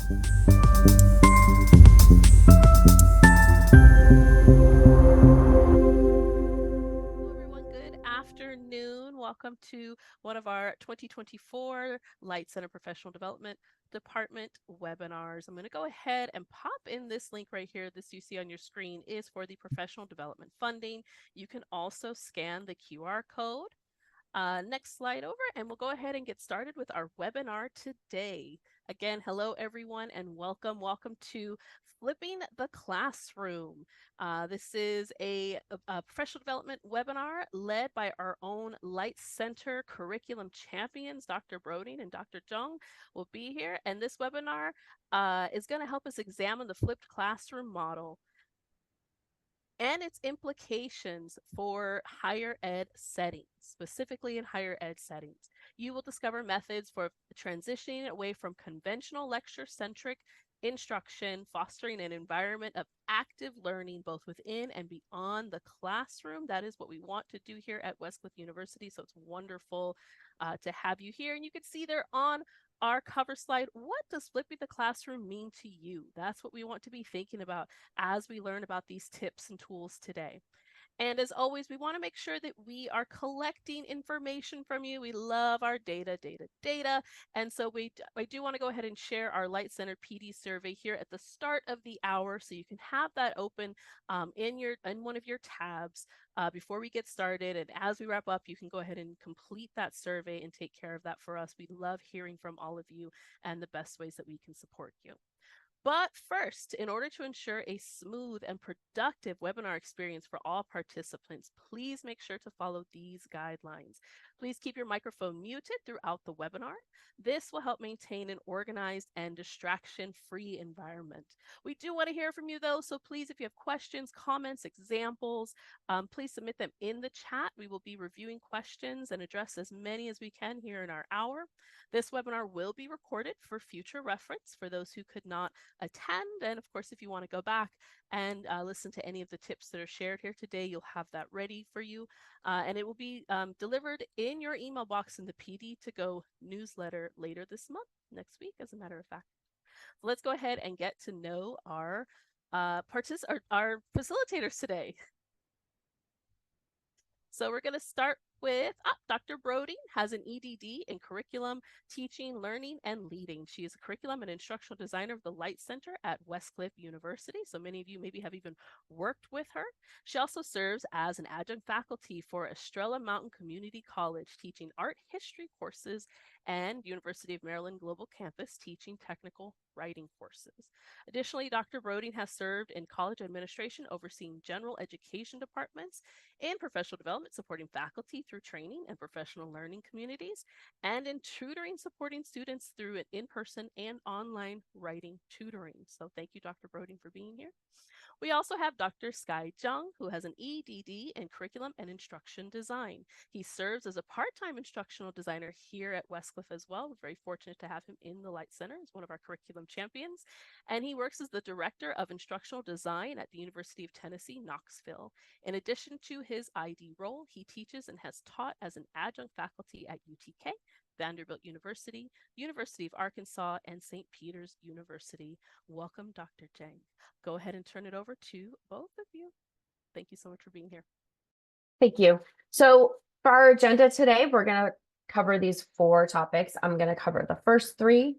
Good afternoon. Welcome to one of our 2024 LITE Center Professional Development Department webinars. I'm going to go ahead and pop in this link right here. This you see on your screen is for the professional development funding. You can also scan the QR code. Next slide over, and we'll go ahead and get started with our webinar today. Again, hello everyone, and welcome to Flipping the Classroom. This is a professional development webinar led by our own LITE Center Curriculum Champions. Dr. Broding and Dr. Jung will be here, and this webinar is going to help us examine the flipped classroom model and its implications for higher ed settings, specifically in higher ed settings. You will discover methods for transitioning away from conventional lecture-centric instruction, fostering an environment of active learning both within and beyond the classroom. That is what we want to do here at Westcliff University, so it's wonderful to have you here. And you can see there on our cover slide, what does flipping the classroom mean to you? That's what we want to be thinking about as we learn about these tips and tools today. And as always, we want to make sure that we are collecting information from you. We love our data. And so I do want to go ahead and share our LITE Center PD survey here at the start of the hour, so you can have that open in one of your tabs before we get started. And as we wrap up, you can go ahead and complete that survey and take care of that for us. We love hearing from all of you and the best ways that we can support you. But first, in order to ensure a smooth and productive webinar experience for all participants, please make sure to follow these guidelines. Please keep your microphone muted throughout the webinar. This will help maintain an organized and distraction-free environment. We do want to hear from you though, so please, if you have questions, comments, examples, please submit them in the chat. We will be reviewing questions and address as many as we can here in our hour. This webinar will be recorded for future reference for those who could not attend. And of course, if you want to go back and listen to any of the tips that are shared here today, you'll have that ready for you. And it will be delivered in your email box in the PD2Go newsletter later this month, next week, as a matter of fact. So let's go ahead and get to know our facilitators today. So we're going to start with Dr. Broding has an EDD in curriculum, teaching, learning, and leading. She is a curriculum and instructional designer of the LITE Center at Westcliff University. So many of you maybe have even worked with her. She also serves as an adjunct faculty for Estrella Mountain Community College, teaching art history courses, and University of Maryland Global Campus, teaching technical writing courses. Additionally, Dr. Broding has served in college administration, overseeing general education departments, in professional development, supporting faculty through training and professional learning communities, and in tutoring, supporting students through an in-person and online writing tutoring. So thank you, Dr. Broding, for being here. We also have Dr. Sky Jung, who has an EDD in curriculum and instruction design. He serves as a part-time instructional designer here at Westcliff as well. We're very fortunate to have him in the LITE Center as one of our curriculum champions. And he works as the director of instructional design at the University of Tennessee, Knoxville. In addition to his ID role, he teaches and has taught as an adjunct faculty at UTK, Vanderbilt University, University of Arkansas, and St. Peter's University. Welcome, Dr. Jang. Go ahead and turn it over to both of you. Thank you so much for being here. Thank you. So for our agenda today, we're going to cover these 4 topics. I'm going to cover the first 3,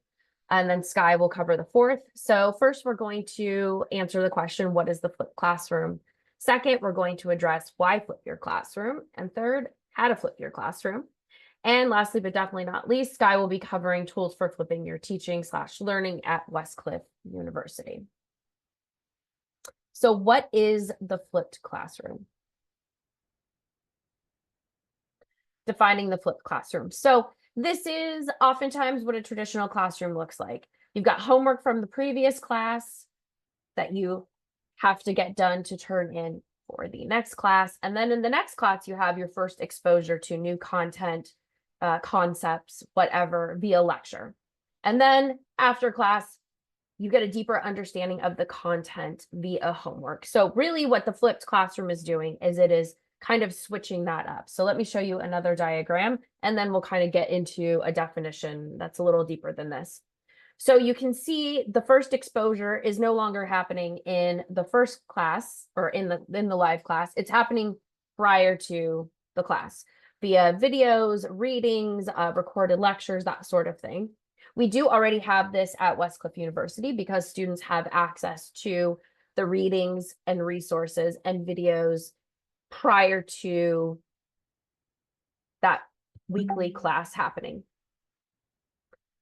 and then Sky will cover the 4th. So first, we're going to answer the question, what is the flipped classroom? Second, we're going to address why flip your classroom. And third, how to flip your classroom. And lastly, but definitely not least, Sky will be covering tools for flipping your teaching/learning at Westcliff University. So what is the flipped classroom? Defining the flipped classroom. So this is oftentimes what a traditional classroom looks like. You've got homework from the previous class that you have to get done to turn in for the next class. And then in the next class, you have your first exposure to new content, concepts, whatever, via lecture. And then after class, you get a deeper understanding of the content via homework. So really what the flipped classroom is doing is it is kind of switching that up. So let me show you another diagram, and then we'll kind of get into a definition that's a little deeper than this. So you can see the first exposure is no longer happening in the first class or in the live class. It's happening prior to the class via videos, readings, recorded lectures, that sort of thing. We do already have this at Westcliff University because students have access to the readings and resources and videos prior to that weekly class happening.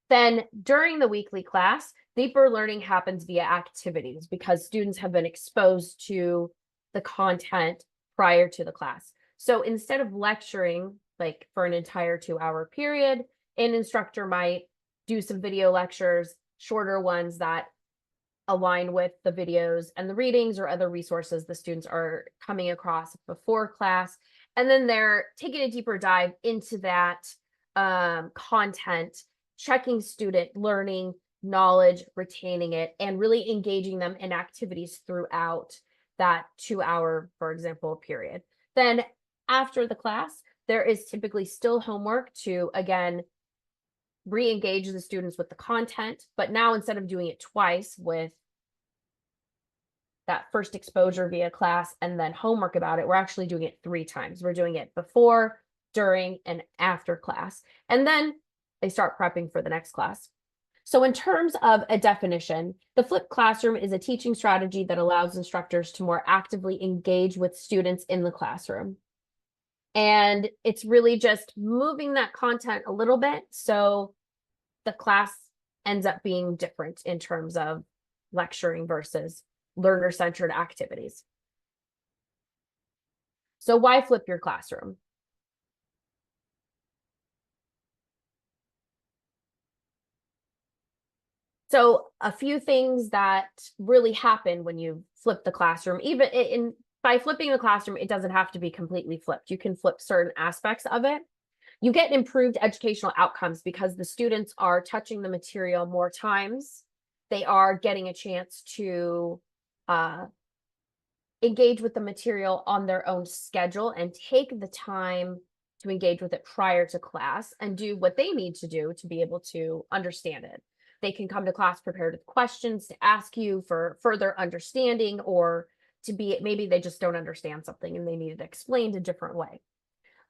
Then during the weekly class, deeper learning happens via activities because students have been exposed to the content prior to the class. So instead of lecturing like for an entire 2-hour period, an instructor might do some video lectures, shorter ones that align with the videos and the readings or other resources the students are coming across before class. And then they're taking a deeper dive into that content, checking student learning, knowledge, retaining it, and really engaging them in activities throughout that 2-hour, for example, period. Then after the class, there is typically still homework to, again, re-engage the students with the content, but now instead of doing it twice with that first exposure via class and then homework about it, we're actually doing it 3 times. We're doing it before, during, and after class. And then they start prepping for the next class. So in terms of a definition, the flipped classroom is a teaching strategy that allows instructors to more actively engage with students in the classroom. And it's really just moving that content a little bit so the class ends up being different in terms of lecturing versus learner-centered activities. So why flip your classroom? So a few things that really happen when you flip the classroom, even by flipping the classroom, it doesn't have to be completely flipped. You can flip certain aspects of it. You get improved educational outcomes because the students are touching the material more times. They are getting a chance to engage with the material on their own schedule and take the time to engage with it prior to class and do what they need to do to be able to understand it. They can come to class prepared with questions to ask you for further understanding, or to be, maybe they just don't understand something and they need it explained a different way.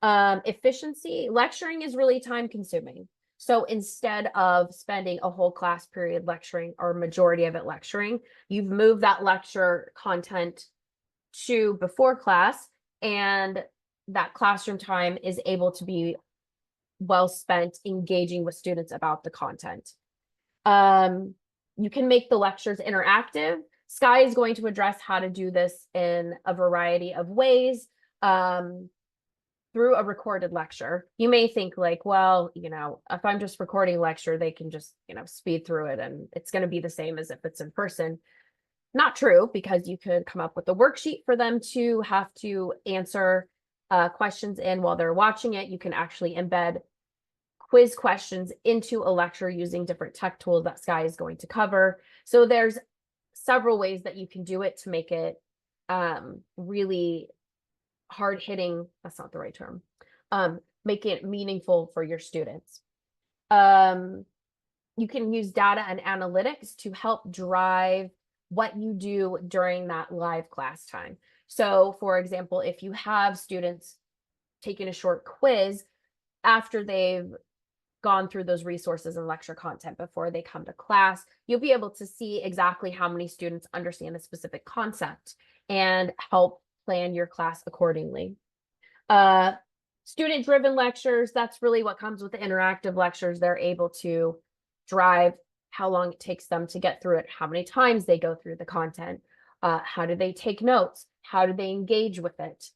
Efficiency, lecturing is really time consuming. So instead of spending a whole class period lecturing or majority of it lecturing, you've moved that lecture content to before class, and that classroom time is able to be well spent engaging with students about the content. You can make the lectures interactive. Sky is going to address how to do this in a variety of ways. Through a recorded lecture. You may think like, well, if I'm just recording a lecture, they can just, speed through it and it's going to be the same as if it's in person. Not true, because you could come up with a worksheet for them to have to answer questions in while they're watching it. You can actually embed quiz questions into a lecture using different tech tools that Sky is going to cover. So there's several ways that you can do it to make it really hard hitting, that's not the right term, make it meaningful for your students. You can use data and analytics to help drive what you do during that live class time. So for example, if you have students taking a short quiz after they've gone through those resources and lecture content before they come to class, you'll be able to see exactly how many students understand a specific concept and help plan your class accordingly. Student-driven lectures, that's really what comes with the interactive lectures. They're able to drive how long it takes them to get through it, how many times they go through the content, how do they take notes, how do they engage with it.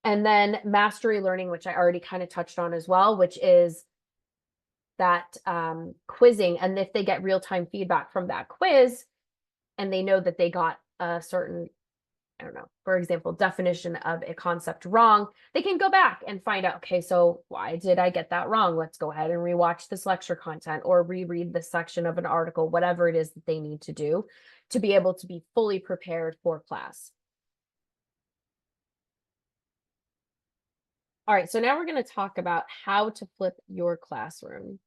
And then mastery learning, which I already kind of touched on as well, which is that quizzing. And if they get real-time feedback from that quiz and they know that they got a certain, I don't know, for example, definition of a concept wrong, they can go back and find out, okay, so why did I get that wrong? Let's go ahead and rewatch this lecture content or reread this section of an article, whatever it is that they need to do to be able to be fully prepared for class. All right, so now we're going to talk about how to flip your classroom.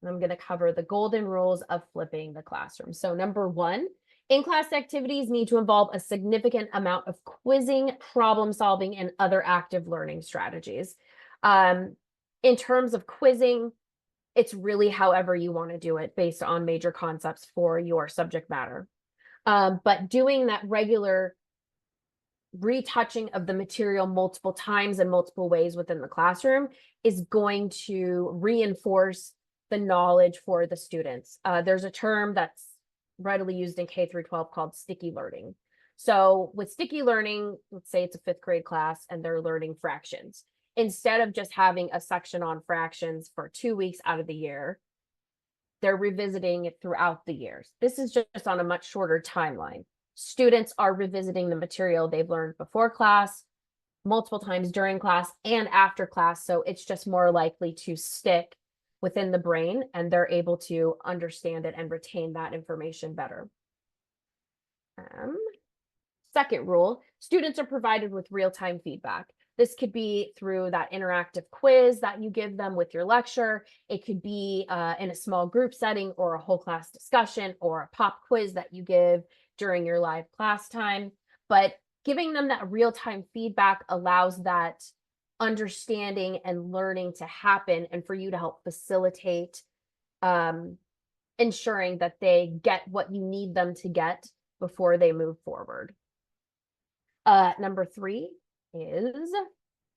And I'm going to cover the golden rules of flipping the classroom. So number one, in-class activities need to involve a significant amount of quizzing, problem solving, and other active learning strategies. In terms of quizzing, it's really however you want to do it based on major concepts for your subject matter. But doing that regular retouching of the material multiple times and multiple ways within the classroom is going to reinforce the knowledge for the students. There's a term that's readily used in K through 12 called sticky learning. So with sticky learning, let's say it's a 5th grade class and they're learning fractions. Instead of just having a section on fractions for 2 weeks out of the year, they're revisiting it throughout the years. This is just on a much shorter timeline. Students are revisiting the material they've learned before class, multiple times during class and after class. So it's just more likely to stick within the brain and they're able to understand it and retain that information better. Second rule, students are provided with real-time feedback. This could be through that interactive quiz that you give them with your lecture. It could be in a small group setting or a whole class discussion or a pop quiz that you give during your live class time. But giving them that real-time feedback allows that understanding and learning to happen and for you to help facilitate ensuring that they get what you need them to get before they move forward. Number 3 is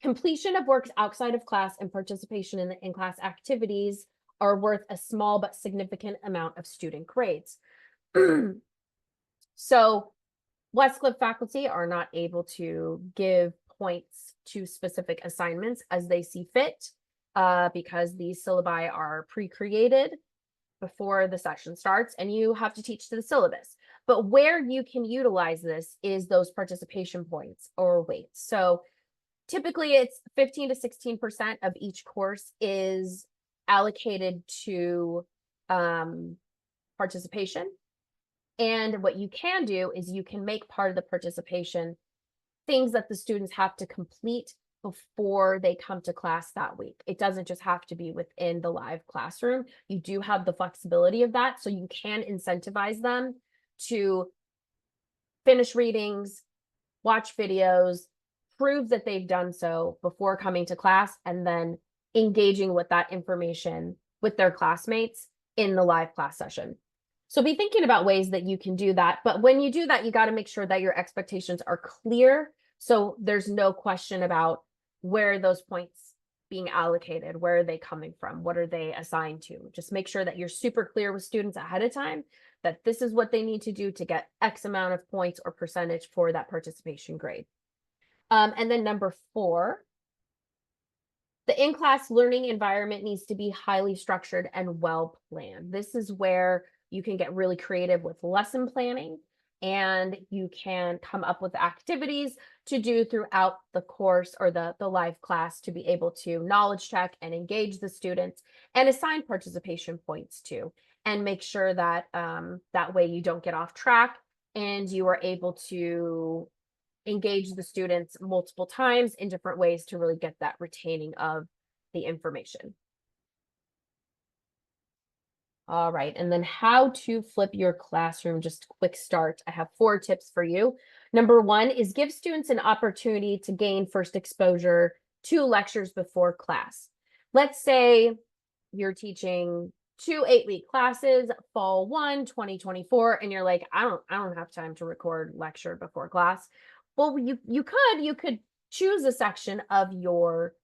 completion of works outside of class and participation in the in-class activities are worth a small but significant amount of student grades. So Westcliff faculty are not able to give points to specific assignments as they see fit because these syllabi are pre-created before the session starts and you have to teach to the syllabus. But where you can utilize this is those participation points or weights. So typically it's 15 to 16% of each course is allocated to participation. And what you can do is you can make part of the participation things that the students have to complete before they come to class that week. It doesn't just have to be within the live classroom. You do have the flexibility of that, so you can incentivize them to finish readings, watch videos, prove that they've done so before coming to class, and then engaging with that information with their classmates in the live class session. So be thinking about ways that you can do that. But when you do that, you got to make sure that your expectations are clear. So there's no question about where those points being allocated, where are they coming from, what are they assigned to. Just make sure that you're super clear with students ahead of time that this is what they need to do to get X amount of points or percentage for that participation grade. And then number 4, the in-class learning environment needs to be highly structured and well planned. This is where you can get really creative with lesson planning and you can come up with activities to do throughout the course or the live class to be able to knowledge check and engage the students and assign participation points to, and make sure that that way you don't get off track and you are able to engage the students multiple times in different ways to really get that retaining of the information. All right, and then how to flip your classroom, just a quick start. I have 4 tips for you. Number 1 is give students an opportunity to gain first exposure to lectures before class. Let's say you're teaching 2 8-week classes, fall 1, 2024, and you're like, I don't have time to record lecture before class. Well, you could choose a section of your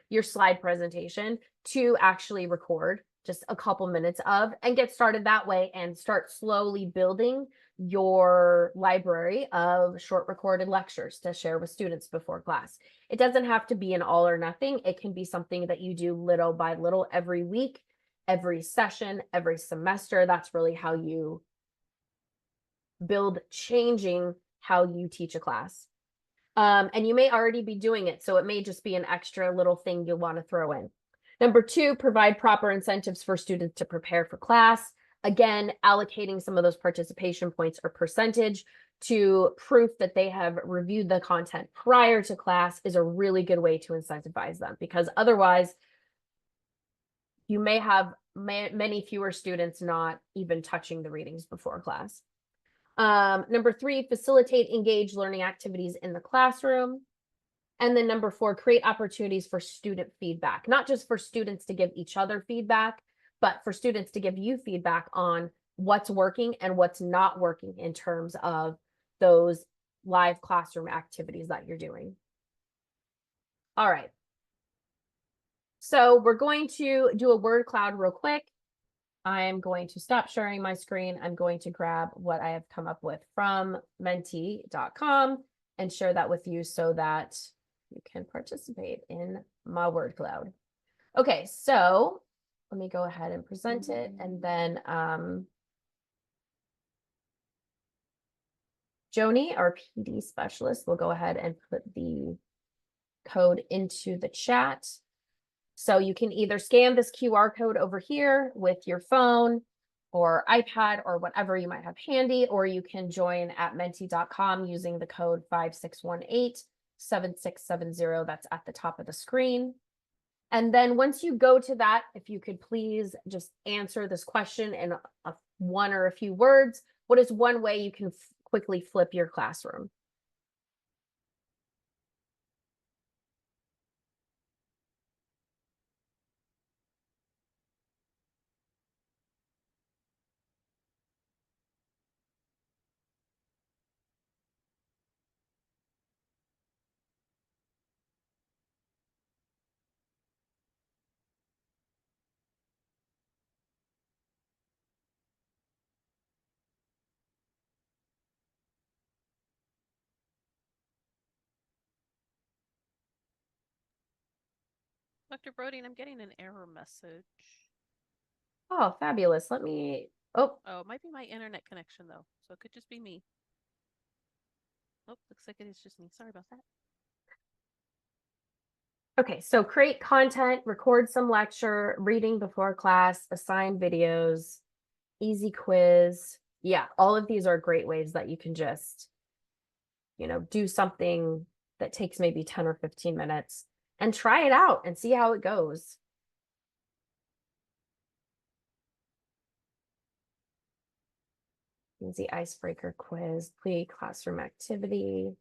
your slide presentation to actually record just a couple minutes of and get started that way and start slowly building your library of short recorded lectures to share with students before class. It doesn't have to be an all or nothing. It can be something that you do little by little every week, every session, every semester. That's really how you build changing how you teach a class. And you may already be doing it, so it may just be an extra little thing you'll want to throw in. Number 2, provide proper incentives for students to prepare for class. Again, allocating some of those participation points or percentage to proof that they have reviewed the content prior to class is a really good way to incentivize them, because otherwise you may have many fewer students not even touching the readings before class. Number 3, facilitate engaged learning activities in the classroom. And then number 4, create opportunities for student feedback, not just for students to give each other feedback, but for students to give you feedback on what's working and what's not working in terms of those live classroom activities that you're doing. All right. So we're going to do a word cloud real quick. I'm going to stop sharing my screen. I'm going to grab what I have come up with from menti.com and share that with you so that you can participate in my word cloud. Okay, so let me go ahead and present it, and then Joni, our PD specialist, will go ahead and put the code into the chat. So you can either scan this QR code over here with your phone or iPad or whatever you might have handy, or you can join at menti.com using the code 5618-7670. That's at the top of the screen. And then once you go to that, if you could please just answer this question in one or a few words. What is one way you can quickly flip your classroom? Dr. Brody, I'm getting an error message. Oh, fabulous. Let me, Oh, it might be my internet connection though. So it could just be me. Oh, looks like it is just me. Sorry about that. okay, so create content, record some lecture, reading before class, assign videos, easy quiz. Yeah, all of these are great ways that you can just, do something that takes maybe 10 or 15 minutes and try it out and see how it goes. Easy icebreaker quiz, classroom activity.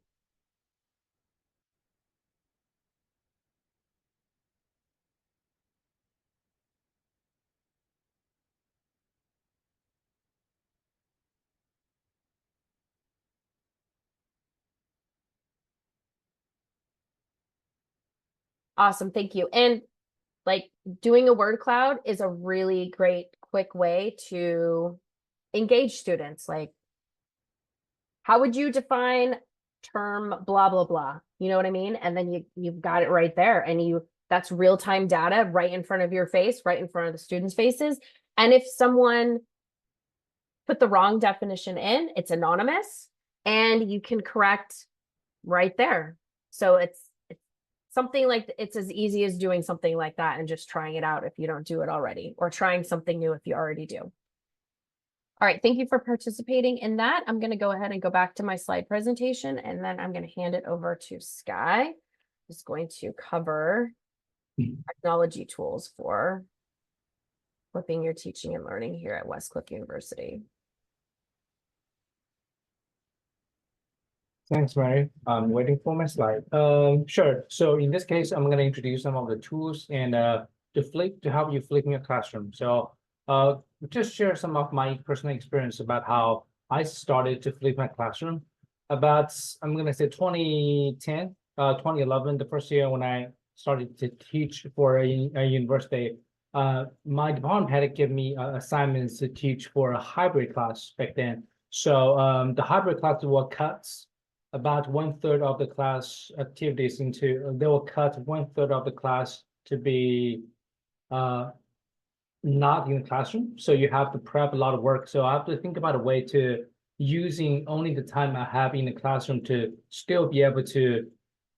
Awesome, thank you. And like doing a word cloud is a really great quick way to engage students. Like, how would you define term blah blah blah? You know what I mean? And then you've got it right there, and that's real-time data right in front of your face, right in front of the students' faces. And if someone put the wrong definition in, it's anonymous and you can correct right there. So it's something like, it's as easy as doing something like that and just trying it out if you don't do it already, or trying something new if you already do. All right, thank you for participating in that. I'm going to go ahead and go back to my slide presentation, and then I'm going to hand it over to Sky, who's going to cover technology tools for flipping your teaching and learning here at Westcliff University. Thanks, Mary. I'm waiting for my slide. Sure. So in this case, I'm going to introduce some of the tools and to help you flip your classroom. So just share some of my personal experience about how I started to flip my classroom. About, I'm going to say 2010, 2011, the first year when I started to teach for a university. My department had to give me assignments to teach for a hybrid class back then. So the hybrid class were cuts about 1/3 of the class activities into, they will cut 1/3 of the class to be not in the classroom. So you have to prep a lot of work. So I have to think about a way to using only the time I have in the classroom to still be able to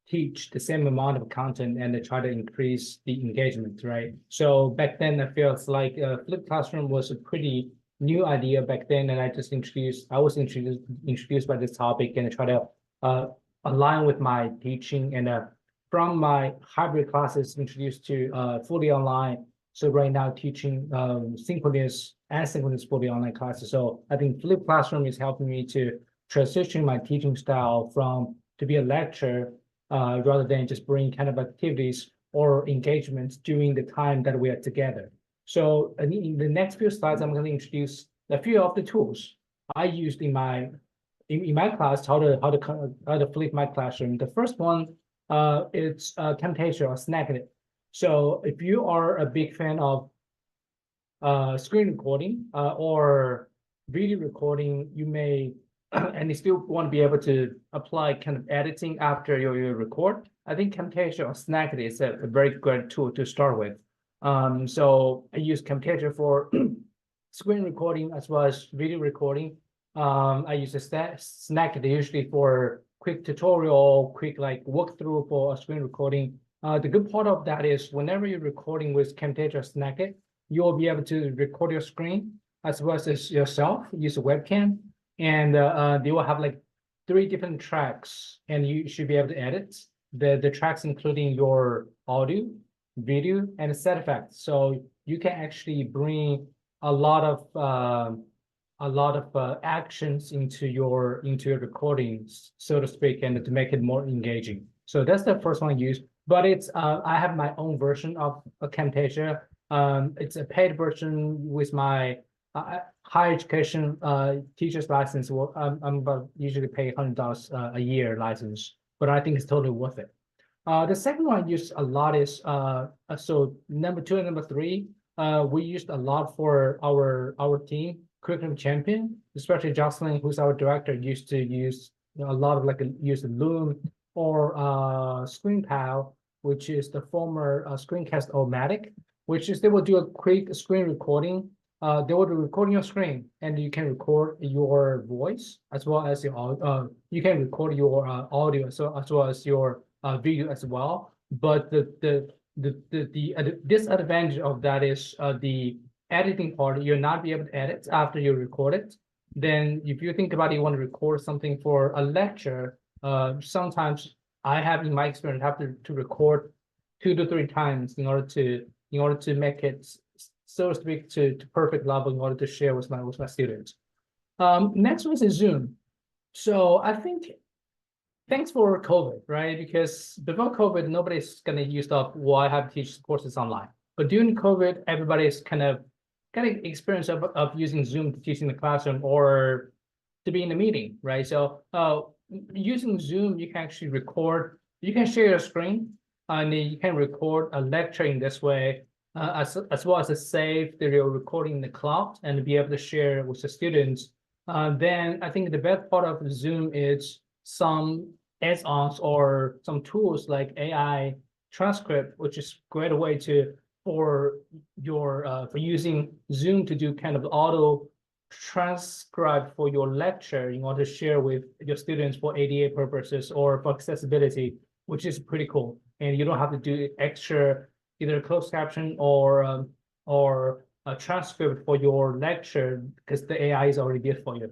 teach the same amount of content and to try to increase the engagement, right? So back then I feels like flipped classroom was a pretty new idea back then, and I was introduced by this topic and try to align with my teaching, and from my hybrid classes introduced to fully online. So right now teaching synchronous and asynchronous for the online classes. So I think flipped classroom is helping me to transition my teaching style from to be a lecture rather than just bring kind of activities or engagements during the time that we are together. So in the next few slides, I'm going to introduce a few of the tools I used in my class, how to flip my classroom. The first one, it's Camtasia or Snagit. So if you are a big fan of screen recording or video recording, you may and you still want to be able to apply kind of editing after you record. I think Camtasia or Snagit is a very good tool to start with. So I use Camtasia for screen recording as well as video recording. I use a Snagit usually for quick tutorial, quick like walkthrough for a screen recording. The good part of that is whenever you're recording with Camtasia or Snagit, you'll be able to record your screen as well as yourself, use a webcam, and they will have like 3 different tracks, and you should be able to edit the tracks, including your audio, video, and set effects. So you can actually bring a lot of actions into your recordings, so to speak, and to make it more engaging. So that's the first one I use. But it's I have my own version of Camtasia. It's a paid version with my higher education teacher's license. Well, I'm about usually pay $100 a year license, but I think it's totally worth it. The second one I use a lot is so number 2 and number 3. We used a lot for our team, Curriculum Champion, especially Jocelyn, who's our director, used to use a lot of use Loom or ScreenPal, which is the former Screencast-O-Matic, which is they will do a quick screen recording. They will be recording your screen, and you can record your voice as well as your you can record your audio as well as your video as well. But the disadvantage of that is the editing part. You'll not be able to edit after you record it. Then if you think about it, you want to record something for a lecture, sometimes I have in my experience have to record 2 to 3 times in order to make it, so to speak, to perfect level in order to share with my students. Next one is Zoom. So I think thanks for COVID, right? Because before COVID, nobody's gonna use I have to teach courses online. But during COVID, everybody's kind of experience of using Zoom to teach in the classroom or to be in a meeting, right? So using Zoom, you can actually record, you can share your screen, and you can record a lecture in this way, as well as save your recording in the cloud and be able to share with the students. Then I think the best part of Zoom is some add-ons or some tools like AI transcript, which is a great way for using Zoom to do kind of auto transcribe for your lecture in order to share with your students for ADA purposes or for accessibility, which is pretty cool. And you don't have to do extra either closed caption or a transcript for your lecture because the AI is already built for you.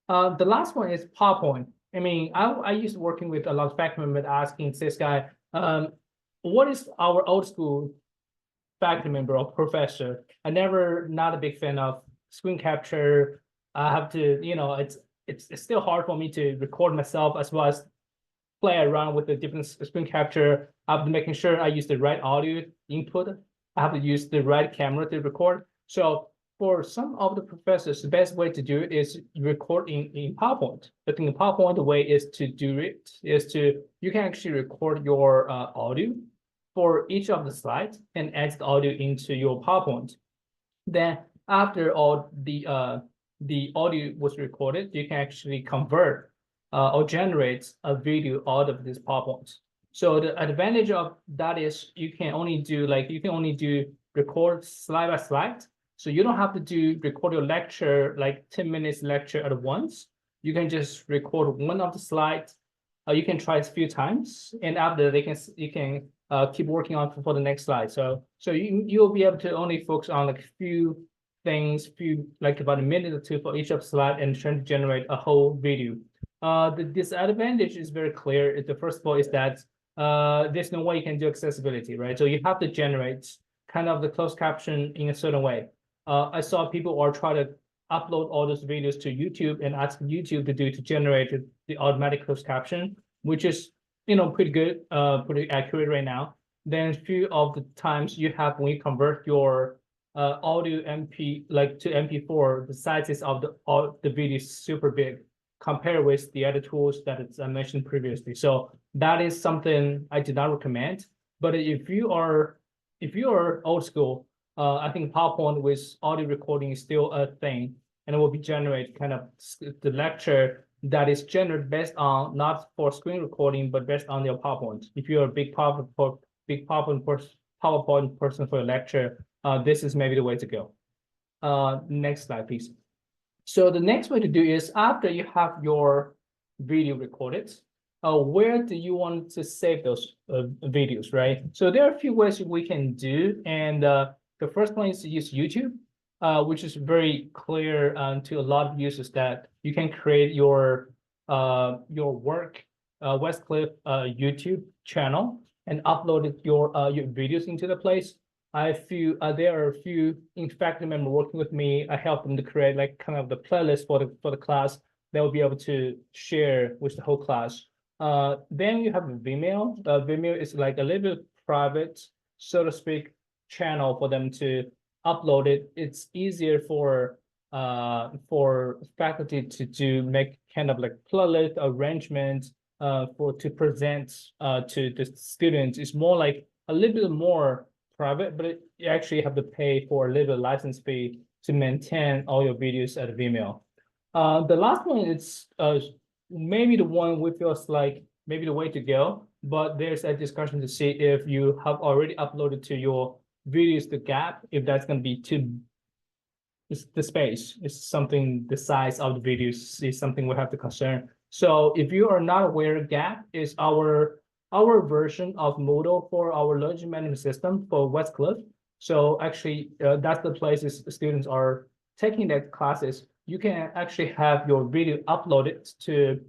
The last one is PowerPoint. I mean, I used to working with a lot of faculty members asking this guy, what is our old school faculty member or professor? Not a big fan of screen capture. I have to, it's still hard for me to record myself as well as play around with the different screen capture. I have to making sure I use the right audio input. I have to use the right camera to record. So for some of the professors, the best way to do it is record in PowerPoint. I think the PowerPoint way is to do it is you can actually record your audio for each of the slides and add the audio into your PowerPoint. Then after all the audio was recorded, you can actually convert or generate a video out of this PowerPoint. So the advantage of that is you can only do record slide by slide. So you don't have to record your lecture, like 10 minutes lecture at once. You can just record one of the slides. You can try it a few times, and after you can keep working on for the next slide. So you'll be able to only focus on like a few things, like about a minute or 2 for each of slide, and trying to generate a whole video. The disadvantage is very clear. The first of all is that there's no way you can do accessibility, right? So you have to generate kind of the closed caption in a certain way. I saw people are trying to upload all those videos to YouTube and ask YouTube to generate the automatic closed caption, which is pretty good, pretty accurate right now. Then a few of the times you have when you convert your audio MP to MP4, the sizes of the video is super big compared with the other tools that I mentioned previously. So that is something I did not recommend. But if you are old school, I think PowerPoint with audio recording is still a thing, and it will be generate kind of the lecture that is generated based on not for screen recording, but based on your PowerPoint. If you're a big PowerPoint person for a lecture, this is maybe the way to go. Next slide, please. So the next way to do is after you have your video recorded, where do you want to save those videos, right? So there are a few ways we can do, and the first one is to use YouTube, which is very clear to a lot of users that you can create your work Westcliff YouTube channel and upload your videos into the place. There are a few faculty members working with me. I help them to create like kind of the playlist for the class. They'll be able to share with the whole class. Then you have Vimeo. Vimeo is like a little bit private, so to speak, channel for them to upload it. It's easier for faculty to make kind of like playlist arrangement to present to the students. It's more like a little bit more private, but you actually have to pay for a little license fee to maintain all your videos at Vimeo. The last one is maybe the one we feels like maybe the way to go, but there's a discussion to see if you have already uploaded to your videos the gap, if that's going to be the space is something, the size of the videos is something we have to concern. So if you are not aware, gap is our version of Moodle for our learning management system for Westcliff. So actually that's the places students are taking their classes. You can actually have your video uploaded to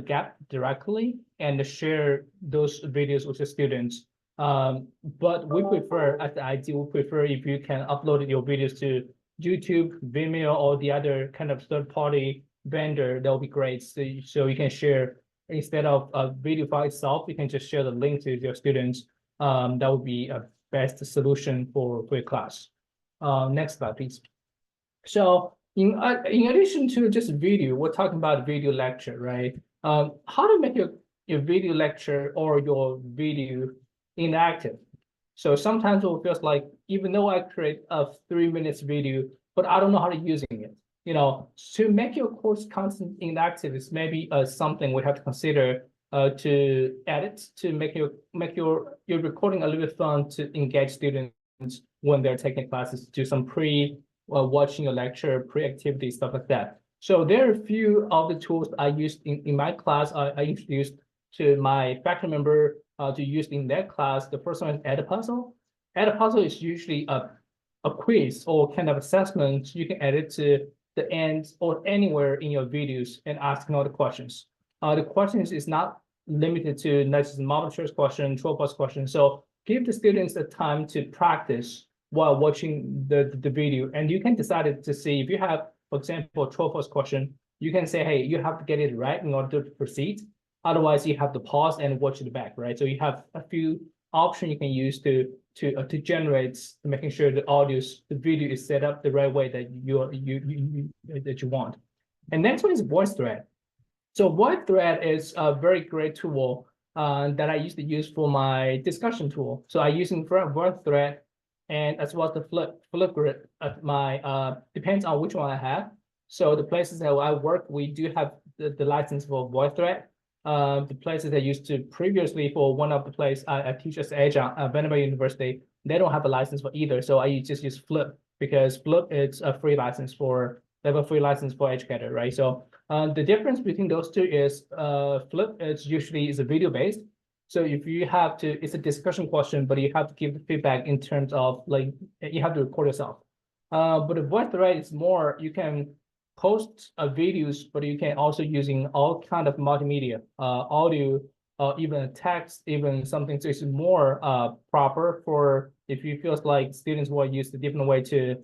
Gap directly and share those videos with the students. But we prefer, as the ID, we prefer if you can upload your videos to YouTube, Vimeo, or the other kind of third-party vendor. That would be great. So you can share, instead of a video file itself, you can just share the link to your students. That would be a best solution for your class. Next slide, please. So in addition to just video, we're talking about video lecture, right? How to make your video lecture or your video interactive. So sometimes it feels like, even though I create a 3 minutes video, but I don't know how to using it. To make your course content interactive is maybe something we have to consider to edit, to make your recording a little bit fun, to engage students when they're taking classes, do some watching a lecture, pre-activity, stuff like that. So there are a few of the tools I used in my class. I introduced to my faculty member to use in their class. The first one is Edpuzzle. Edpuzzle is usually a quiz or kind of assessment you can edit to the end or anywhere in your videos and asking all the questions. The questions is not limited to not just multiple choice question, true or false question. So give the students the time to practice while watching the video, and you can decide to see if you have, for example, a true or false question. You can say, hey, you have to get it right in order to proceed. Otherwise, you have to pause and watch it back, right? So you have a few options you can use to generate, making sure the video is set up the right way that you want. And next one is VoiceThread. So VoiceThread is a very great tool that I used to use for my discussion tool. So I using VoiceThread and as well as the Flipgrid at my depends on which one I have. So the places that I work, we do have the license for VoiceThread. The places I used to previously for one of the places I teach as adjunct at Vanderbilt University, they don't have a license for either. So I just use Flip because Flip is a free license for educator, right? So the difference between those two is Flip is a video based. So if you have to, it's a discussion question, but you have to give the feedback in terms of like you have to record yourself. But the VoiceThread is more, you can post videos, but you can also using all kind of multimedia, audio, even text, even something. So it's more proper for if you feel like students will use a different way to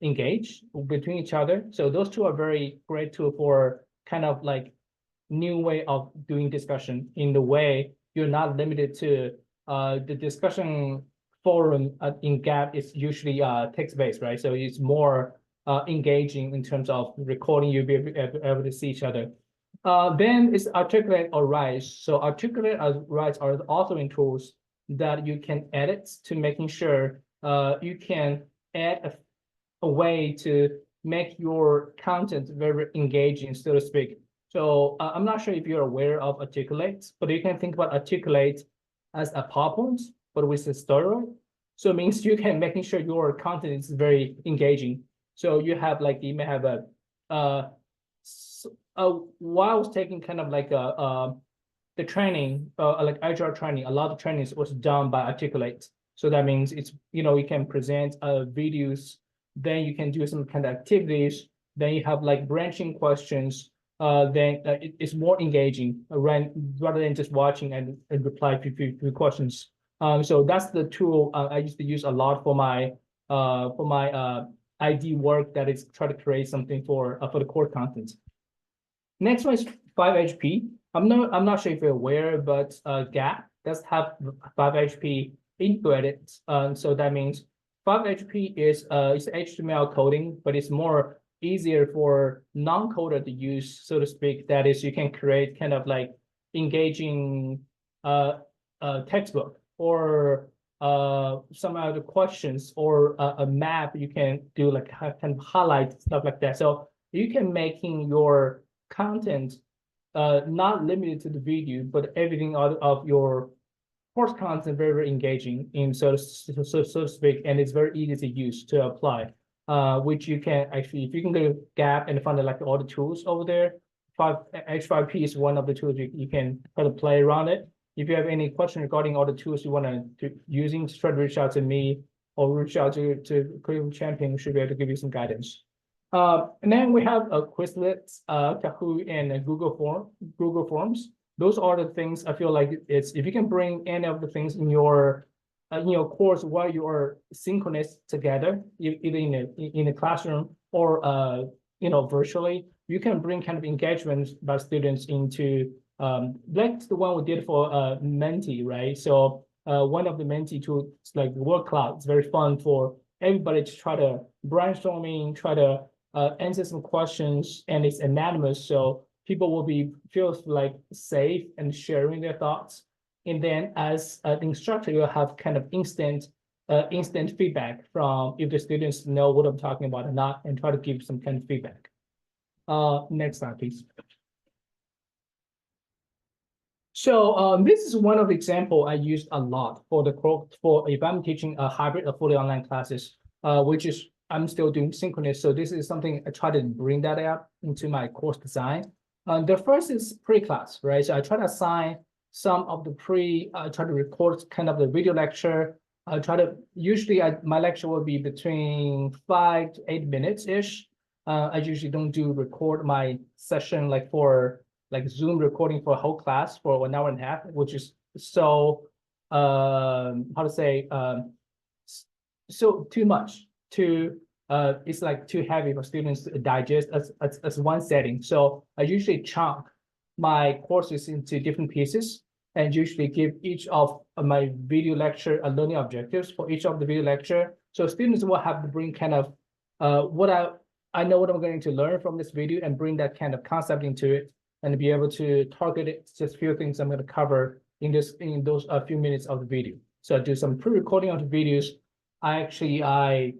engage between each other. So those two are very great tool for kind of like new way of doing discussion in the way you're not limited to the discussion forum in Gap is usually text-based, right? So it's more engaging in terms of recording, you'll be able to see each other. Then it's articulate or rise. So articulate or rise are also in tools that you can edit to making sure you can add a way to make your content very engaging, so to speak. So I'm not sure if you're aware of articulate, but you can think about articulate as a PowerPoint, but with a steroid. So it means you can making sure your content is very engaging. So you have like, you may have while I was taking kind of like the training, like agile training, a lot of trainings was done by articulate. So that means it's, you know, you can present videos, then you can do some kind of activities, then you have like branching questions, then it's more engaging rather than just watching and reply to questions. So that's the tool I used to use a lot for my ID work, that is try to create something for the core content. Next one is 5HP. I'm not sure if you're aware, but Gap does have 5HP integrated. So that means 5HP is it's HTML coding, but it's more easier for non-coder to use, so to speak. That is, you can create kind of like engaging textbook or some other questions or a map. You can do like kind of highlight stuff like that. So you can making your content not limited to the video, but everything out of your course content very engaging in so to speak, and it's very easy to use to apply. Which you can actually, if you can go to Gap and find like all the tools over there, H5P is one of the tools you can try to play around it. If you have any question regarding all the tools you want to using, just try to reach out to me or reach out to Curriculum Champion. Should be able to give you some guidance. And then we have a Quizlet, Kahoot, and Google Forms. Those are the things I feel like it's, if you can bring any of the things in your course while you are synchronous together, either in a classroom or virtually, you can bring kind of engagement by students into like the one we did for Menti, right? So one of the Menti tools like word cloud. It's very fun for everybody to try to brainstorming, try to answer some questions, and it's anonymous, so people will feel like safe and sharing their thoughts. And then as an instructor, you'll have kind of instant feedback from if the students know what I'm talking about or not, and try to give some kind of feedback. Next slide, please. So this is one of the example I used a lot for if I'm teaching a hybrid or fully online classes, which is I'm still doing synchronous. So this is something I try to bring that up into my course design. The first is pre-class, right? So I try to assign some of the I try to record kind of the video lecture. I try to, usually my lecture will be between 5 to 8 minutes-ish. I usually don't record my session like for like Zoom recording for a whole class for 1 hour and a half, which is so, how to say, so too much. It's like too heavy for students to digest as one setting. So I usually chunk my courses into different pieces and usually give each of my video lecture learning objectives for each of the video lecture. So students will have to bring kind of what I know what I'm going to learn from this video and bring that kind of concept into it and be able to target it. Just a few things I'm going to cover in those few minutes of the video. So I do some pre-recording of the videos. I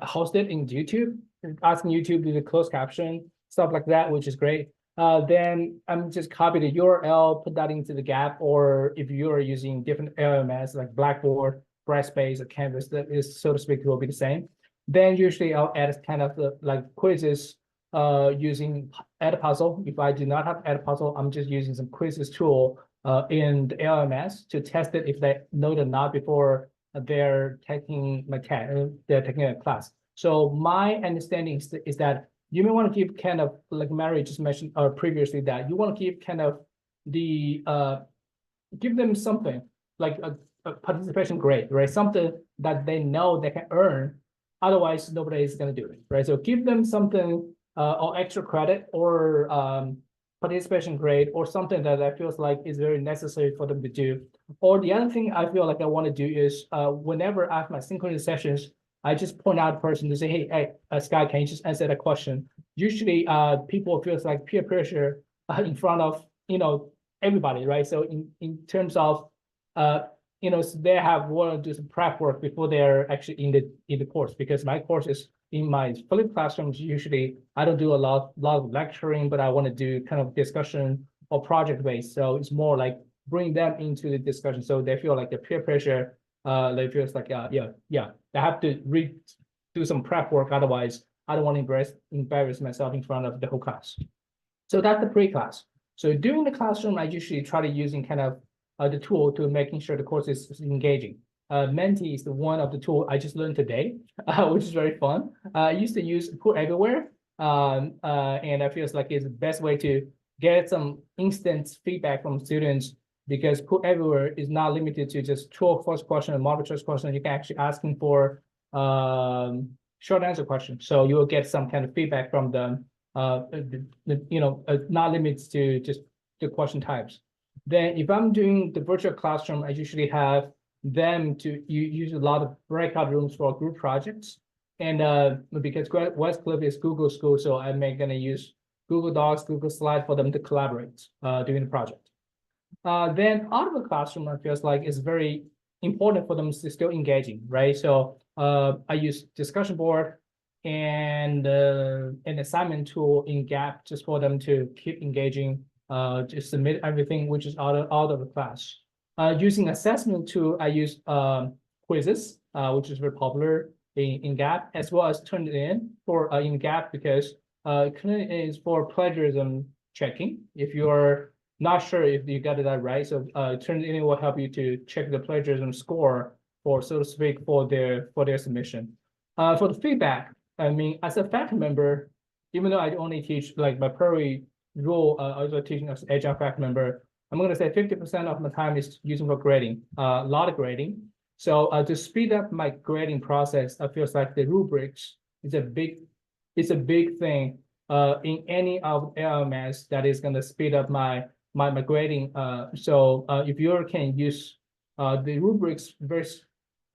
host it in YouTube, asking YouTube to do the closed caption, stuff like that, which is great. Then I'm just copy the URL, put that into the Gap, or if you're using different LMS like Blackboard, Brightspace, or Canvas, that is, so to speak, will be the same. Then usually I'll add kind of like quizzes using Edpuzzle. If I do not have Edpuzzle, I'm just using some quizzes tool in the LMS to test it if they know it or not before they're taking a class. So my understanding is that you may want to give kind of like Mary just mentioned previously, that you want to give kind of the give them something like a participation grade, right? Something that they know they can earn. Otherwise, nobody is going to do it, right? So give them something or extra credit or participation grade or something that I feels like is very necessary for them to do. Or the other thing I feel like I want to do is whenever I have my synchronous sessions, I just point out a person to say, hey, Sky, can you just answer that question? Usually people feels like peer pressure in front of, everybody, right? So in terms of, so they have want to do some prep work before they're actually in the course, because my course is in my flipped classrooms. Usually I don't do a lot of lecturing, but I want to do kind of discussion or project based. So it's more like bring them into the discussion. So they feel like the peer pressure, they feel like, they have to do some prep work. Otherwise, I don't want to embarrass myself in front of the whole class. So that's the pre-class. So during the classroom, I usually try to using kind of the tool to making sure the course is engaging. Menti is the one of the tool I just learned today, which is very fun. I used to use Put Everywhere, and I feel like it's the best way to get some instant feedback from students, because Put Everywhere is not limited to just true or false question and multiple choice question. You can actually asking for short answer questions, so you will get some kind of feedback from them. Not limited to just the question types. Then if I'm doing the virtual classroom, I usually have them to use a lot of breakout rooms for group projects. And because Westcliff is Google school, so I'm gonna use Google Docs, Google Slides for them to collaborate during the project. Then out of the classroom, I feels like it's very important for them to still engaging, right? So I use discussion board and an assignment tool in Gap just for them to keep engaging, just submit everything which is out of the class. Using assessment tool, I use quizzes, which is very popular in Gap, as well as Turnitin for in Gap, because Turnitin is for plagiarism checking. If you're not sure if you got that right, so Turnitin will help you to check the plagiarism score, for so to speak, for their submission. For the feedback, I mean, as a faculty member, even though I only teach like my primary role, also teaching as adjunct faculty member, I'm going to say 50% of my time is using for grading, a lot of grading. So to speed up my grading process, I feel like the rubrics is a big thing in any of LMS that is going to speed up my grading. So if you can use the rubrics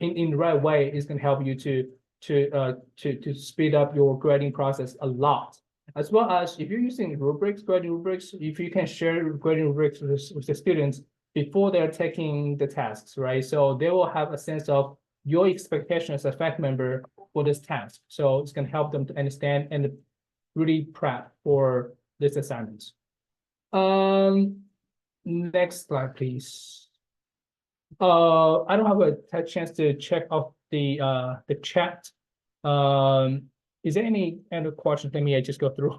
in the right way, it's going to help you to speed up your grading process a lot. As well as if you're using grading rubrics, if you can share grading rubrics with the students before they're taking the tasks, right? So they will have a sense of your expectation as a faculty member for this task. So it's going to help them to understand and really prep for this assignments. Next slide, please. I don't have a chance to check off the chat. Is there any other questions? Let me just go through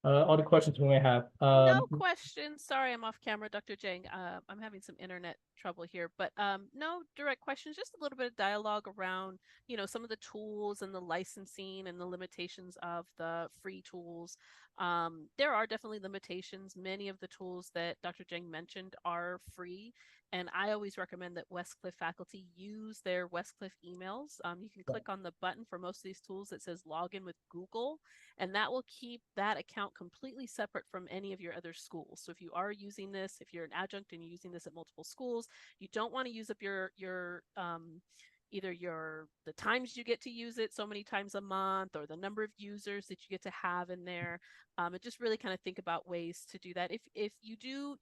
all the questions we may have. No questions. Sorry, I'm off camera, Dr. Jang. I'm having some internet trouble here, but no direct questions, just a little bit of dialogue around, some of the tools and the licensing and the limitations of the free tools. There are definitely limitations. Many of the tools that Dr. Jang mentioned are free, and I always recommend that Westcliff faculty use their Westcliff emails. You can click on the button for most of these tools that says login with Google, and that will keep that account completely separate from any of your other schools. So if you are using this, if you're an adjunct and you're using this at multiple schools, you don't want to use up your either the times you get to use it so many times a month, or the number of users that you get to have in there. And just really kind of think about ways to do that. If you do,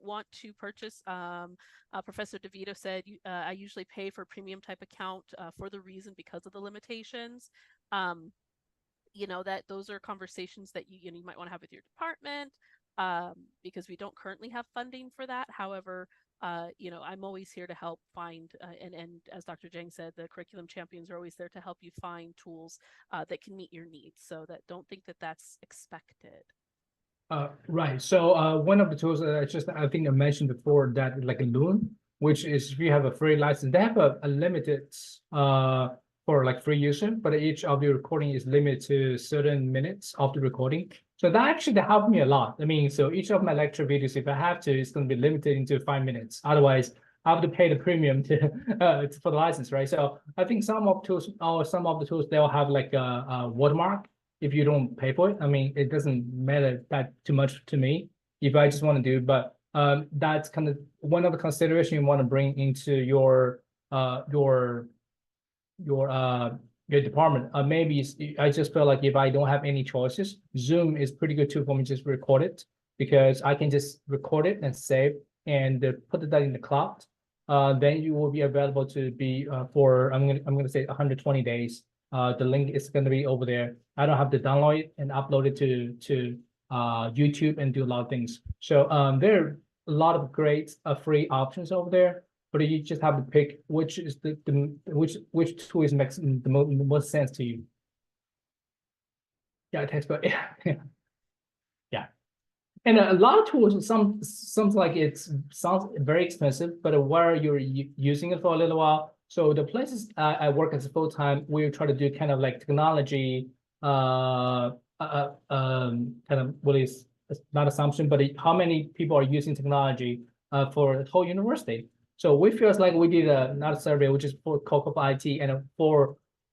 want to purchase, Professor DeVito said, I usually pay for a premium type account for the reason because of the limitations. That those are conversations that you might want to have with your department, because we don't currently have funding for that. However, I'm always here to help find, and as Dr. Jang said, the curriculum champions are always there to help you find tools that can meet your needs. So that don't think that that's expected. Right. So one of the tools that I think I mentioned before, that like a Loon, which is if you have a free license, they have a limited for like free user, but each of the recording is limited to certain minutes of the recording. So that actually helped me a lot. I mean, so each of my lecture videos, if I have to, it's going to be limited into 5 minutes. Otherwise, I have to pay the premium to for the license, right? So I think some of tools or some of the tools they'll have like a watermark if you don't pay for it. I mean, it doesn't matter that too much to me if I just want to do, but that's kind of one of the consideration you want to bring into your department. Maybe I just feel like if I don't have any choices, Zoom is pretty good too for me. Just record it because I can just record it and save and put that in the cloud. Then you will be available to be for I'm gonna say 120 days. The link is gonna be over there. I don't have to download it and upload it to YouTube and do a lot of things. So there are a lot of great free options over there, but you just have to pick which is which tool is makes the most sense to you. Yeah, textbook. Yeah. Yeah. And a lot of tools, some like it sounds very expensive, but while you're using it for a little while, so the places I work as a full-time, we try to do kind of like technology, kind of what is not assumption, but how many people are using technology for the whole university. So we feel like we did not a survey, which is for COCO IT, and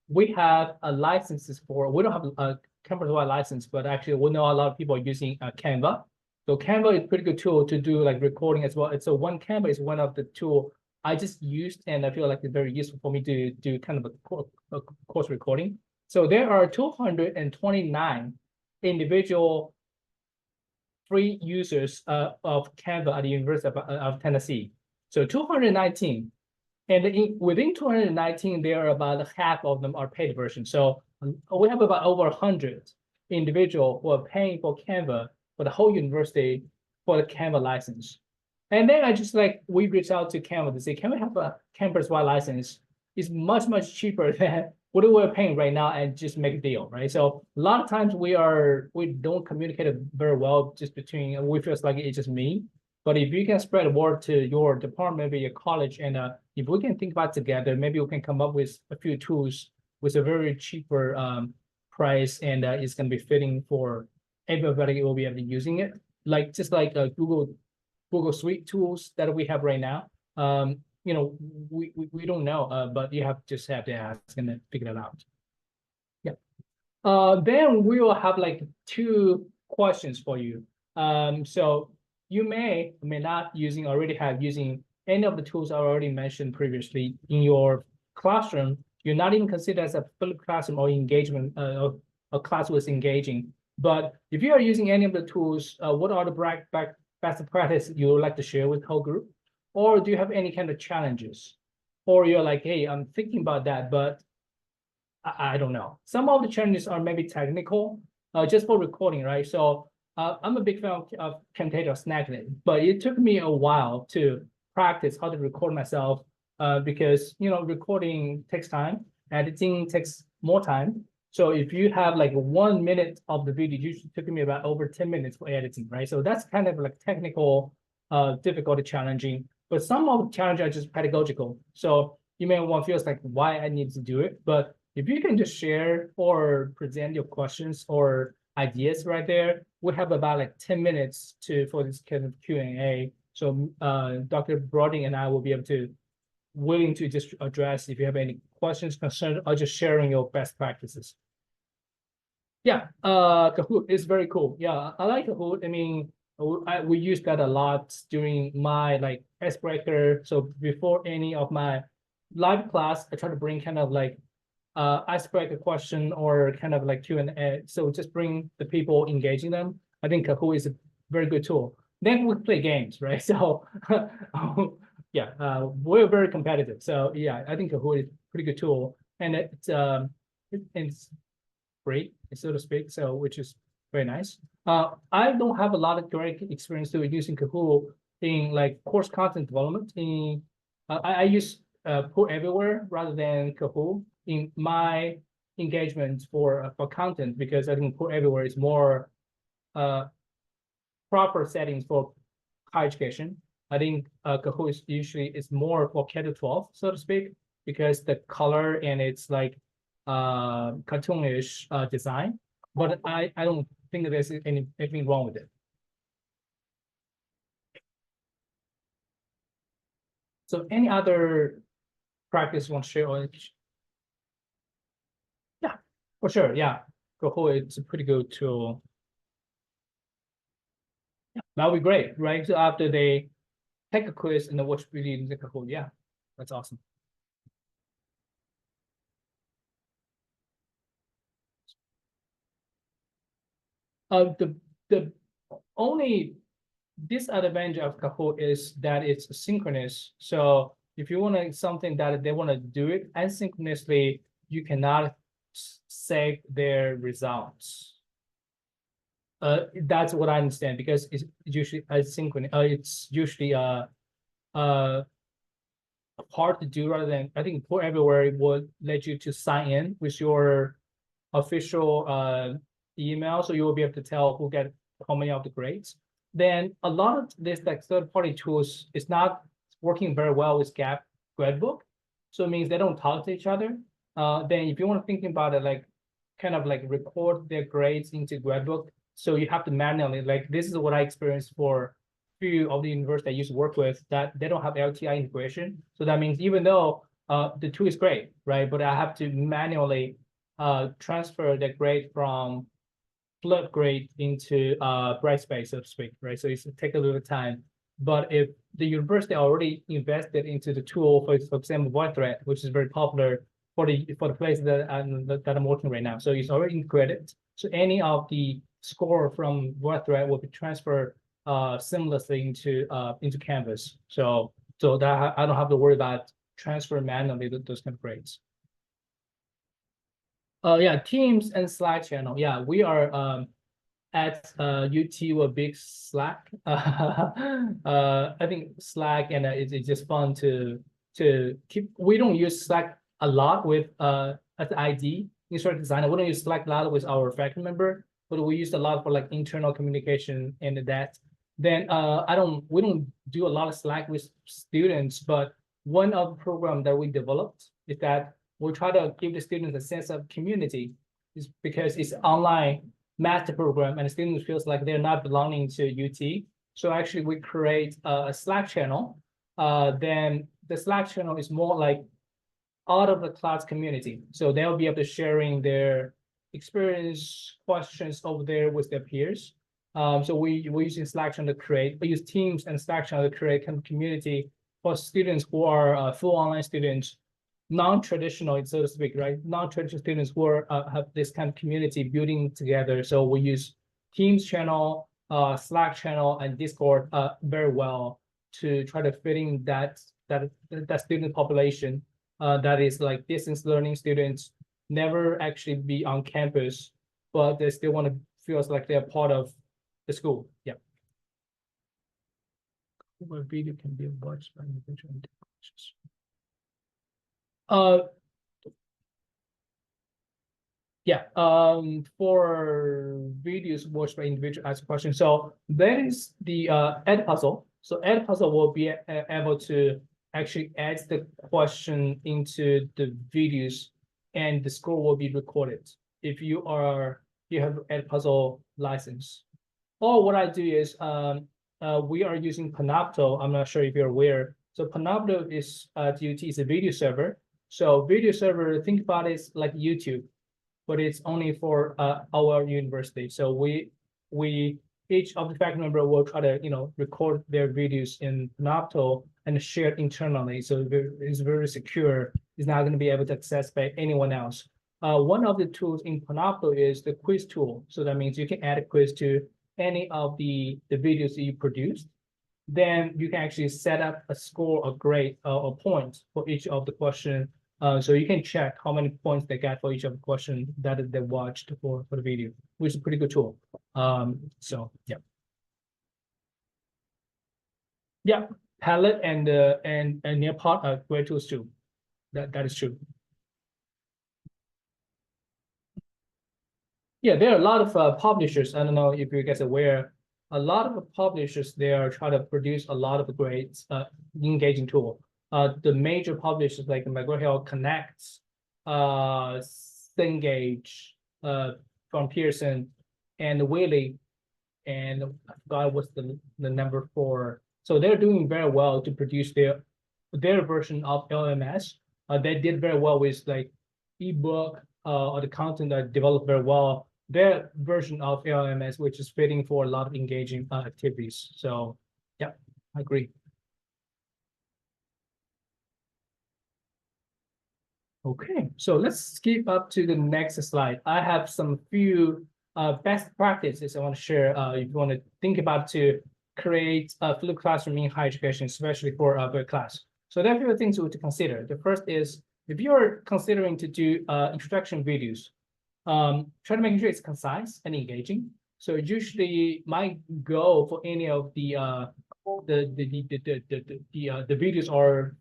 we have a licenses for, we don't have a campus-wide license, but actually we know a lot of people are using Canva. So Canva is a pretty good tool to do like recording as well. So Canva is one of the tool I just used, and I feel like it's very useful for me to do kind of a course recording. So there are 229 individual free users of Canva at the University of Tennessee. So 219. And within 219, there are about half of them are paid version. So we have about over 100 individuals who are paying for Canva for the whole university for the Canva license. And then I just like, we reached out to Canva to say, can we have a campus-wide license? It's much, much cheaper than what we're paying right now and just make a deal, right? So a lot of times we don't communicate very well just between, we feel like it's just me. But if you can spread the word to your department, maybe your college, and if we can think about it together, maybe we can come up with a few tools with a very cheaper price, and it's going to be fitting for everybody who will be able to using it. Like just like Google Suite tools that we have right now. You know, we don't know, but you just have to ask and then figure it out. Yeah. Then we will have like 2 questions for you. So you may or may not already have using any of the tools I already mentioned previously in your classroom. You're not even considered as a flipped classroom or engagement, a class was engaging. But if you are using any of the tools, what are the best practice you would like to share with the whole group? Or do you have any kind of challenges? Or you're like, hey, I'm thinking about that, but I don't know. Some of the challenges are maybe technical, just for recording, right? So I'm a big fan of Camtasia Snagit, but it took me a while to practice how to record myself because, you know, recording takes time, editing takes more time. So if you have like 1 minute of the video, usually took me about over 10 minutes for editing, right? So that's kind of like technical, difficult, challenging. But some of the challenges are just pedagogical. So you may want to feel like why I need to do it. But if you can just share or present your questions or ideas right there, we have about like 10 minutes for this kind of Q&A. So Dr. Broding and I will be able to willing to just address if you have any questions, concerns, or just sharing your best practices. Yeah, Kahoot is very cool. Yeah, I like Kahoot. I mean, we use that a lot during my like icebreaker. So before any of my live class, I try to bring kind of like icebreaker question or kind of like Q&A. So just bring the people engaging them. I think Kahoot is a very good tool. Then we play games, right? So yeah, we're very competitive. So yeah, I think Kahoot is a pretty good tool, and it's free, so to speak. So which is very nice. I don't have a lot of direct experience to using Kahoot in like course content development. I use Put Everywhere rather than Kahoot in my engagement for content, because I think Put Everywhere is more proper settings for higher education. I think Kahoot is usually more for K-12, so to speak, because the color and it's like cartoonish design. But I don't think that there's anything wrong with it. So any other practice you want to share? Yeah, for sure. Yeah, Kahoot, it's a pretty good tool. Yeah, that would be great, right? So after they take a quiz and then watch video in the Kahoot, yeah, that's awesome. The only disadvantage of Kahoot is that it's synchronous. So if you want something that they want to do it asynchronously, you cannot save their results. That's what I understand because it's usually asynchronous. It's usually hard to do rather than I think for everywhere it would let you to sign in with your official email, so you will be able to tell who get how many of the grades. Then a lot of this like third-party tools is not working very well with Gradebook, so it means they don't talk to each other. Then if you want to think about it, like kind of like record their grades into Gradebook, so you have to manually like this is what I experienced for few of the universities I used to work with that they don't have LTI integration. So that means even though the tool is great, right, but I have to manually transfer the grade from Flipgrid into Brightspace, so to speak, right? So it's take a little time. But if the university already invested into the tool, for example, VoidThread, which is very popular for the place that I'm working right now, so it's already integrated. So any of the score from VoidThread will be transferred seamlessly into Canvas. So that I don't have to worry about transfer manually those kind of grades. Yeah, Teams and Slack channel. Yeah, we are at UT with big Slack. I think Slack and it's just fun to keep. We don't use Slack a lot with as ID instructor designer. We don't use Slack a lot with our faculty member, but we use a lot for like internal communication and that. Then we don't do a lot of Slack with students, but one of the program that we developed is that we try to give the students a sense of community, is because it's online master program and the students feels like they're not belonging to UT. So actually we create a Slack channel. Then the Slack channel is more like out of the class community. So they'll be able to sharing their experience questions over there with their peers. So we using Slack channel to create, we use Teams and Slack channel to create kind of community for students who are full online students, non-traditional, so to speak, right? Non-traditional students who are, have this kind of community building together. So we use Teams channel, Slack channel, and Discord very well to try to fit in that student population that is like distance learning students, never actually be on campus, but they still want to feel like they're part of the school. Yeah. Where video can be watched by individual interactions. Yeah, for videos watched by individual ask questions. So that is the Edpuzzle. So Edpuzzle will be able to actually add the question into the videos and the score will be recorded if you have Edpuzzle license. Or what I do is we are using Panopto. I'm not sure if you're aware. So Panopto is UT is a video server. So video server, think about it like YouTube, but it's only for our university. So we each of the faculty member will try to record their videos in Panopto and share it internally. So it's very secure. It's not going to be able to access by anyone else. One of the tools in Panopto is the quiz tool. So that means you can add a quiz to any of the videos that you produced. Then you can actually set up a score, a grade, or points for each of the question. So you can check how many points they got for each of the question that they watched for the video, which is a pretty good tool. So yeah. Yeah, Palette and Nearpod are great tools too. That is true. Yeah, there are a lot of publishers. I don't know if you guys are aware. A lot of publishers, they are trying to produce a lot of great engaging tool. The major publishers like McGraw-Hill, Connect, Cengage, from Pearson, and Wiley, and I forgot what's the number 4. So they're doing very well to produce their their version of LMS. They did very well with like ebook or the content that developed very well. Their version of LMS, which is fitting for a lot of engaging activities. So, yeah, I agree. Okay, so let's skip up to the next slide. I have some few best practices I want to share. If you want to think about to create a flipped classroom in higher education, especially for a class. So there are a few things to consider. The first is if you're considering to do introduction videos, try to make sure it's concise and engaging. So usually my goal for any of the videos are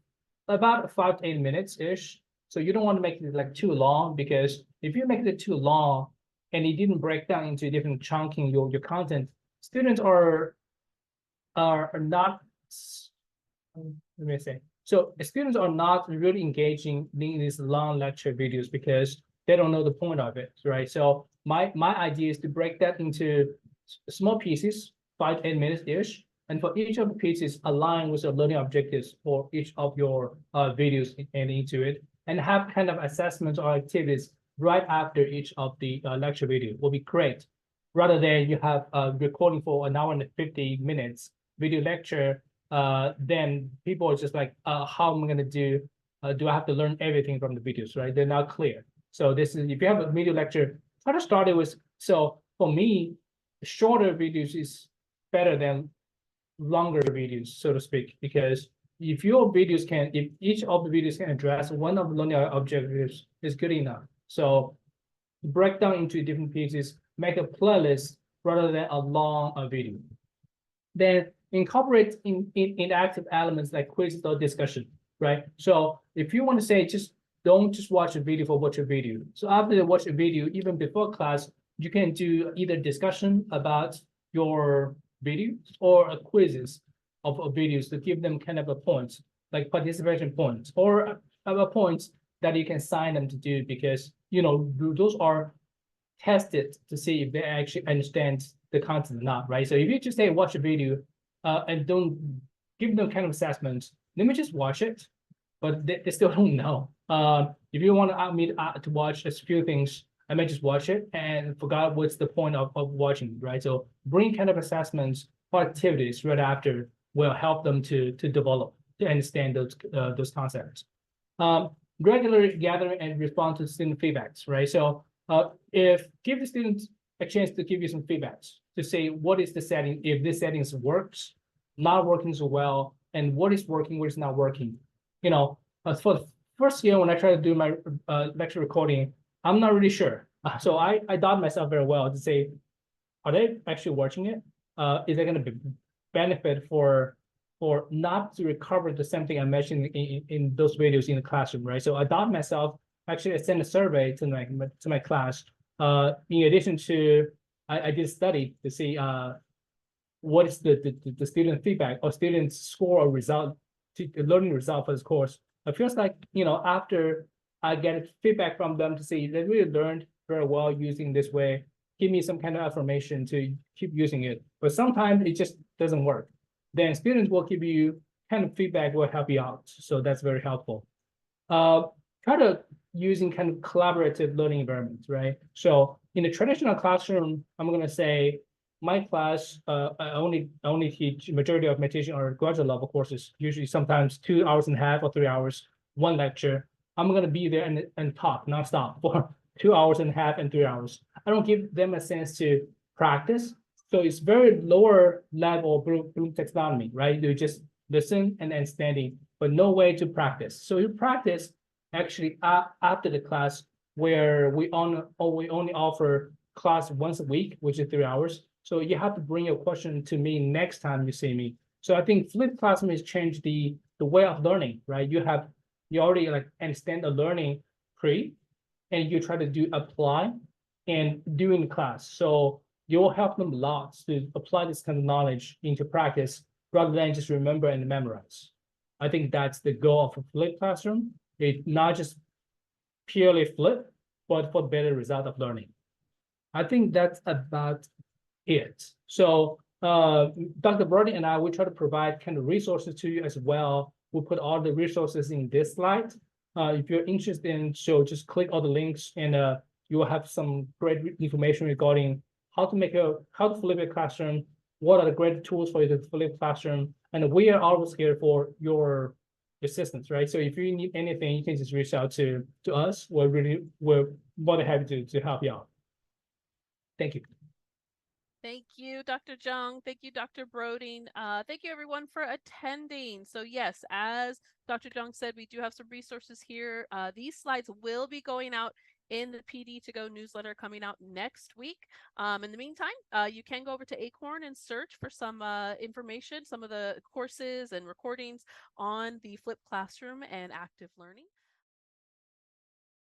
about 5 to 8 minutes ish. So you don't want to make it like too long, because if you make it too long and it didn't break down into different chunking your content, students are not, let me say, so students are not really engaging in these long lecture videos because they don't know the point of it, right? So my idea is to break that into small pieces, 5 to 8 minutes ish, and for each of the pieces align with the learning objectives for each of your videos and into it, and have kind of assessments or activities right after each of the lecture video will be great. Rather than you have a recording for an hour and 50 minutes video lecture, then people are just like, how am I going to do? Do I have to learn everything from the videos, right? They're not clear. So this is, if you have a video lecture, try to start it with, so for me, shorter videos is better than longer videos, so to speak, because if your videos can, if each of the videos can address one of the learning objectives, is good enough. So break down into different pieces, make a playlist rather than a long video. Then incorporate in interactive elements like quizzes or discussion, right? So if you want to say, just don't just watch a video for watch a video. So after you watch a video, even before class, you can do either discussion about your videos or quizzes of videos to give them kind of a points, like participation points, or points that you can sign them to do, because you know those are tested to see if they actually understand the content or not, right? So if you just say watch a video and don't give them kind of assessments, let me just watch it, but they still don't know. If you want me to watch a few things, I may just watch it and forgot what's the point of watching, right? So bring kind of assessments or activities right after will help them to develop, to understand those concepts. Regularly gather and respond to student feedbacks, right? So if give the students a chance to give you some feedbacks to say what is the setting, if this settings works, not working so well, and what is working, what is not working. You know, for the first year when I try to do my lecture recording, I'm not really sure. So I doubt myself very well to say, are they actually watching it? Is there going to be benefit for not to recover the same thing I mentioned in those videos in the classroom, right? So I doubt myself. Actually, I sent a survey to my class. In addition to, I did a study to see what is the student feedback or student score or result, to learning result for this course. It feels like, you know, after I get feedback from them to see they really learned very well using this way, give me some kind of affirmation to keep using it. But sometimes it just doesn't work. Then students will give you kind of feedback, will help you out. So that's very helpful. Try to using kind of collaborative learning environments, right? So in the traditional classroom, I'm going to say my class, I only teach, majority of my teaching are graduate level courses, usually sometimes 2.5 hours or 3 hours, one lecture. I'm going to be there and talk nonstop for 2.5 hours and 3 hours. I don't give them a sense to practice. So it's very lower level Bloom taxonomy, right? You just listen and understanding, but no way to practice. So you practice actually after the class, where we only offer class once a week, which is 3 hours. So you have to bring your question to me next time you see me. So I think flipped classroom has changed the way of learning, right? You already like understand the learning and you try to do apply and do in class. So you will help them a lot to apply this kind of knowledge into practice rather than just remember and memorize. I think that's the goal of a flipped classroom. It's not just purely flip, but for better result of learning. I think that's about it. So Dr. Brody and I, we try to provide kind of resources to you as well we put all the resources in this slide. If you're interested in, so just click all the links and you will have some great information regarding how to flip a classroom, what are the great tools for you to flip classroom, and we are always here for your assistance, right? So if you need anything, you can just reach out to us. We're more than happy to help you out. Thank you. Thank you, Dr. Jung. Thank you, Dr. Broding. Thank you, everyone, for attending. So yes, as Dr. Jung said, we do have some resources here. These slides will be going out in the PD2Go newsletter coming out next week. In the meantime, you can go over to Acorn and search for some information, some of the courses and recordings on the flipped classroom and active learning.